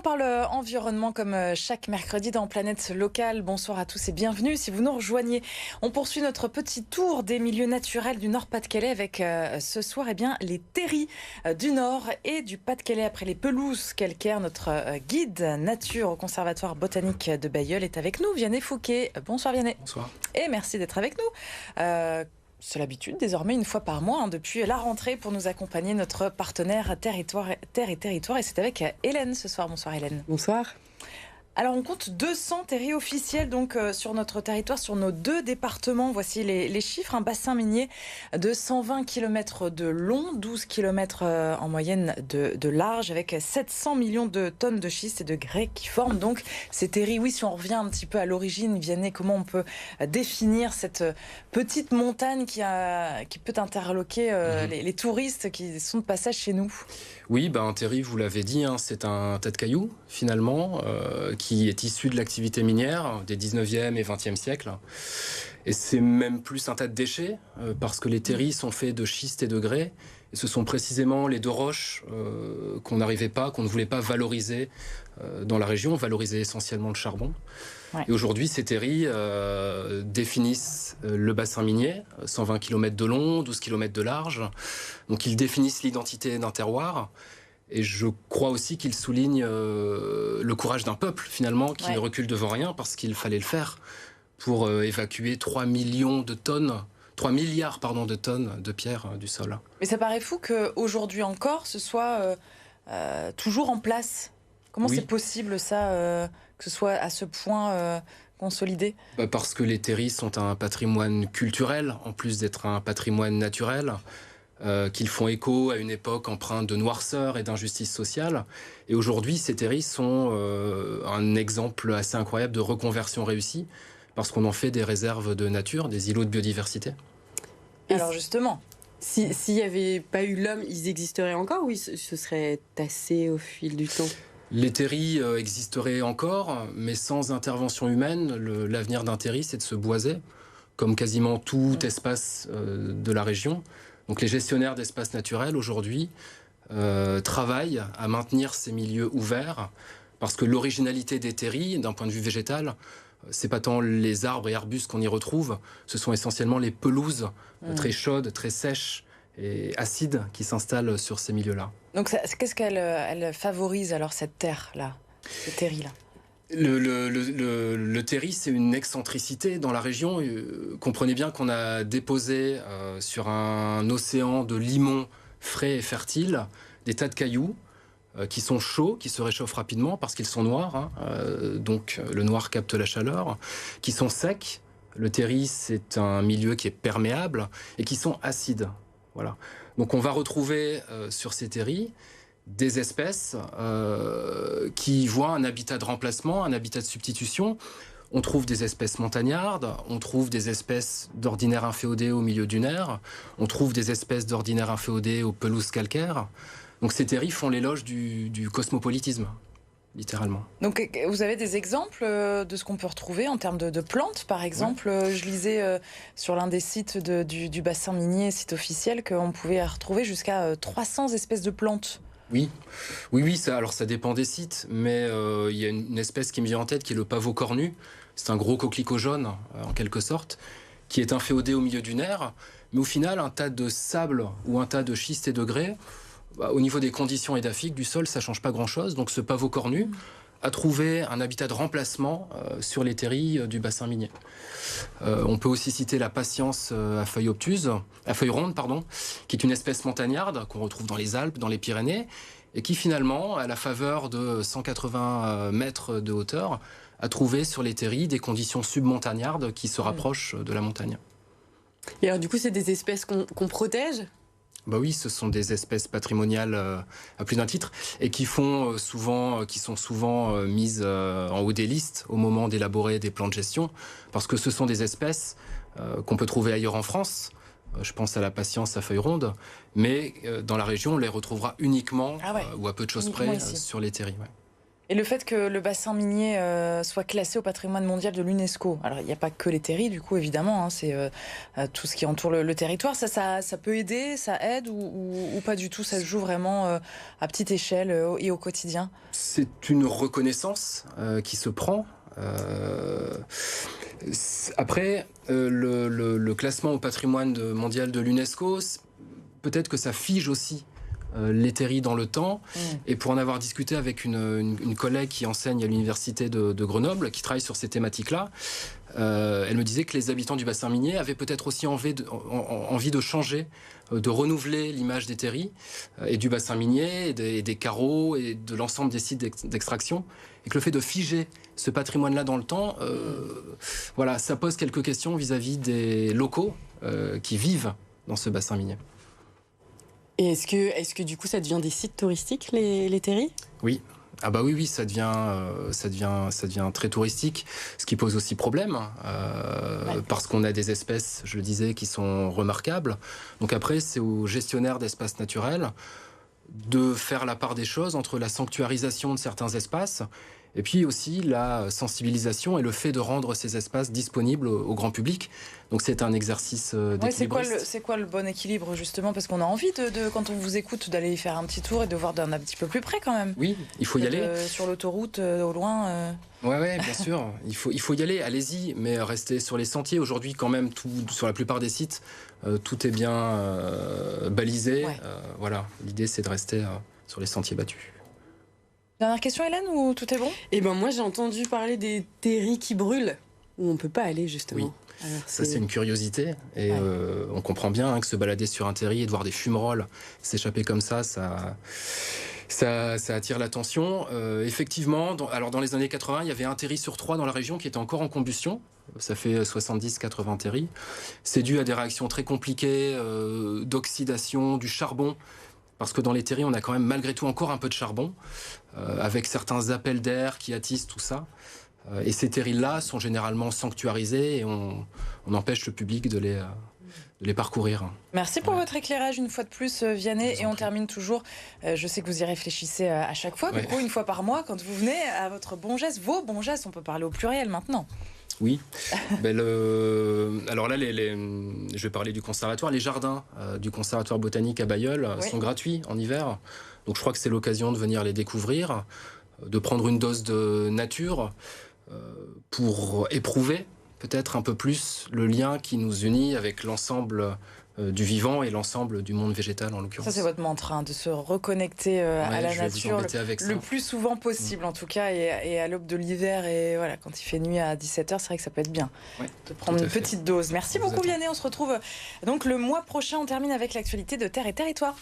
parle environnement comme chaque mercredi dans Planète Locale. Bonsoir à tous et bienvenue si vous nous rejoignez. On poursuit notre petit tour des milieux naturels du Nord-Pas-de-Calais avec ce soir les terris du Nord et du Pas-de-Calais après les pelouses calcaires. Notre guide nature au Conservatoire botanique de Bailleul est avec nous, Vianney Fouquet. Bonsoir Vianney. Bonsoir. Et merci d'être avec nous. C'est l'habitude désormais une fois par mois depuis la rentrée pour nous accompagner notre partenaire Terre et Territoire. Et c'est avec Hélène ce soir. Bonsoir Hélène. Bonsoir. Alors on compte 200 terris officiels donc sur notre territoire, sur nos 2 départements. Voici les chiffres. Un bassin minier de 120 km de long, 12 km en moyenne de large, avec 700 millions de tonnes de schiste et de grès qui forment donc ces terris. Oui, si on revient un petit peu à l'origine, Vianney, comment on peut définir cette petite montagne qui peut interloquer les touristes qui sont de passage chez nous? Oui, un terri, vous l'avez dit, c'est un tas de cailloux, finalement, qui est issu de l'activité minière des 19e et 20e siècles. Et c'est même plus un tas de déchets, parce que les terris sont faits de schiste et de grès. Et ce sont précisément les 2 roches qu'on ne voulait pas valoriser dans la région, valoriser essentiellement le charbon. Ouais. Et aujourd'hui, ces terris définissent le bassin minier, 120 km de long, 12 km de large. Donc ils définissent l'identité d'un terroir. Et je crois aussi qu'ils soulignent le courage d'un peuple, finalement, qui ne recule devant rien, parce qu'il fallait le faire pour évacuer 3 milliards de tonnes de pierres du sol. Mais ça paraît fou qu'aujourd'hui encore, ce soit toujours en place. Comment c'est possible ça, que ce soit à ce point consolidé? Parce que les terris sont un patrimoine culturel, en plus d'être un patrimoine naturel, qu'ils font écho à une époque empreinte de noirceur et d'injustice sociale. Et aujourd'hui, ces terris sont un exemple assez incroyable de reconversion réussie, parce qu'on en fait des réserves de nature, des îlots de biodiversité. Et alors justement, s'il n'y avait pas eu l'homme, ils existeraient encore ou ils se seraient tassés au fil du temps? Les terris existeraient encore, mais sans intervention humaine. L'avenir d'un terri, c'est de se boiser, comme quasiment tout espace de la région. Donc les gestionnaires d'espaces naturels, aujourd'hui, travaillent à maintenir ces milieux ouverts, parce que l'originalité des terris, d'un point de vue végétal, c'est pas tant les arbres et arbustes qu'on y retrouve, ce sont essentiellement les pelouses très chaudes, très sèches et acides qui s'installent sur ces milieux-là. Donc qu'est-ce qu'elle favorise alors, cette terre-là, ce terri-là? Le terri, c'est une excentricité dans la région. Comprenez bien qu'on a déposé sur un océan de limon frais et fertile des tas de cailloux qui sont chauds, qui se réchauffent rapidement parce qu'ils sont noirs, donc le noir capte la chaleur, qui sont secs. Le terri, c'est un milieu qui est perméable et qui sont acides. Voilà. Donc on va retrouver sur ces terris des espèces qui voient un habitat de remplacement, un habitat de substitution. On trouve des espèces montagnardes, on trouve des espèces d'ordinaire inféodées au milieu dunaire, on trouve des espèces d'ordinaire inféodées aux pelouses calcaires. Donc ces terris font l'éloge du cosmopolitisme, littéralement. Donc vous avez des exemples de ce qu'on peut retrouver en termes de plantes, par exemple? Je lisais sur l'un des sites du bassin minier, site officiel, qu'on pouvait retrouver jusqu'à 300 espèces de plantes. Oui, alors ça dépend des sites, mais il y a une espèce qui me vient en tête qui est le pavot cornu. C'est un gros coquelicot jaune, en quelque sorte, qui est inféodé au milieu dunaire. Mais au final, un tas de sable ou un tas de schiste et de grès, au niveau des conditions édaphiques du sol, ça ne change pas grand-chose. Donc ce pavot cornu a trouvé un habitat de remplacement sur les terris du bassin minier. On peut aussi citer la patience à feuilles rondes, qui est une espèce montagnarde qu'on retrouve dans les Alpes, dans les Pyrénées, et qui finalement, à la faveur de 180 mètres de hauteur, a trouvé sur les terris des conditions submontagnardes qui se rapprochent de la montagne. Et alors du coup, c'est des espèces qu'on protège ? Oui, ce sont des espèces patrimoniales à plus d'un titre et qui sont souvent mises en haut des listes au moment d'élaborer des plans de gestion, parce que ce sont des espèces qu'on peut trouver ailleurs en France. Je pense à la patience à feuilles rondes, mais dans la région, on les retrouvera uniquement ou à peu de choses près sur les terris. Ouais. Et le fait que le bassin minier soit classé au patrimoine mondial de l'UNESCO, alors il n'y a pas que les terris du coup évidemment, hein, c'est tout ce qui entoure le territoire, ça peut aider, ça aide ou pas du tout, ça se joue vraiment à petite échelle et au quotidien? C'est une reconnaissance qui se prend. Après, le classement au patrimoine mondial de l'UNESCO, peut-être que ça fige aussi les terris dans le temps. Et pour en avoir discuté avec une collègue qui enseigne à l'université de Grenoble, qui travaille sur ces thématiques-là, elle me disait que les habitants du bassin minier avaient peut-être aussi envie de changer, de renouveler l'image des terris et du bassin minier, et des carreaux et de l'ensemble des sites d'extraction. Et que le fait de figer ce patrimoine-là dans le temps, voilà, ça pose quelques questions vis-à-vis des locaux qui vivent dans ce bassin minier. Et est-ce que du coup ça devient des sites touristiques, les terris? Oui. Ah bah oui, ça devient très touristique, ce qui pose aussi problème, parce qu'on a des espèces, je le disais, qui sont remarquables. Donc après, c'est aux gestionnaires d'espaces naturels de faire la part des choses entre la sanctuarisation de certains espaces et puis aussi la sensibilisation et le fait de rendre ces espaces disponibles au grand public. Donc c'est un exercice d'équilibriste. C'est quoi le bon équilibre justement? Parce qu'on a envie, quand on vous écoute, d'aller y faire un petit tour et de voir d'un petit peu plus près quand même. Oui, il faut y aller. Sur l'autoroute, au loin. Ouais, bien sûr. Il faut y aller, allez-y, mais restez sur les sentiers. Aujourd'hui, quand même, sur la plupart des sites, tout est bien balisé. Ouais. Voilà, l'idée c'est de rester sur les sentiers battus. Dernière question, Hélène, ou tout est bon? Eh ben moi j'ai entendu parler des terris qui brûlent, où on peut pas aller justement. Oui. Alors, ça c'est une curiosité et on comprend bien que se balader sur un terri et de voir des fumerolles s'échapper comme ça attire l'attention. Effectivement, dans les années 80, il y avait un terri sur 3 dans la région qui était encore en combustion. Ça fait 70-80 terris. C'est dû à des réactions très compliquées d'oxydation, du charbon. Parce que dans les terris, on a quand même malgré tout encore un peu de charbon, avec certains appels d'air qui attisent tout ça. Et ces terris-là sont généralement sanctuarisés et on empêche le public de les parcourir. Merci pour votre éclairage une fois de plus, Vianney. Et on termine toujours, je sais que vous y réfléchissez à chaque fois, du coup, une fois par mois, quand vous venez à votre bon geste, vos bons gestes, on peut parler au pluriel maintenant. Oui. Alors là, je vais parler du conservatoire. Les jardins du conservatoire botanique à Bailleul sont gratuits en hiver. Donc je crois que c'est l'occasion de venir les découvrir, de prendre une dose de nature pour éprouver peut-être un peu plus le lien qui nous unit avec l'ensemble du vivant et l'ensemble du monde végétal en l'occurrence. Ça c'est votre mantra, hein, de se reconnecter à la nature le plus souvent possible en tout cas, et à l'aube de l'hiver, et voilà, quand il fait nuit à 17h, c'est vrai que ça peut être bien de prendre une petite dose. Merci beaucoup Vianney, on se retrouve donc le mois prochain, on termine avec l'actualité de Terre et Territoire.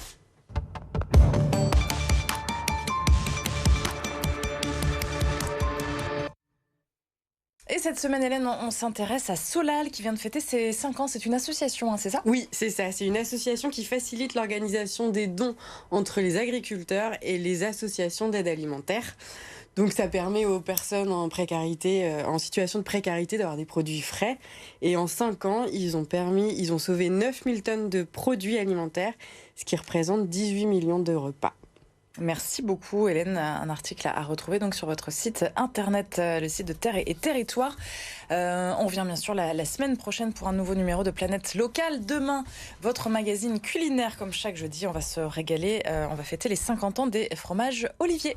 Et cette semaine, Hélène, on s'intéresse à Solal qui vient de fêter ses 5 ans. C'est une association, hein, c'est ça? Oui, c'est ça. C'est une association qui facilite l'organisation des dons entre les agriculteurs et les associations d'aide alimentaire. Donc ça permet aux personnes en précarité, en situation de précarité, d'avoir des produits frais. Et en 5 ans, ils ont sauvé 9000 tonnes de produits alimentaires, ce qui représente 18 millions de repas. Merci beaucoup Hélène, un article à retrouver donc sur votre site internet, le site de Terre et Territoire. On revient bien sûr la semaine prochaine pour un nouveau numéro de Planète Locale. Demain, votre magazine culinaire comme chaque jeudi, on va se régaler, on va fêter les 50 ans des fromages Olivier.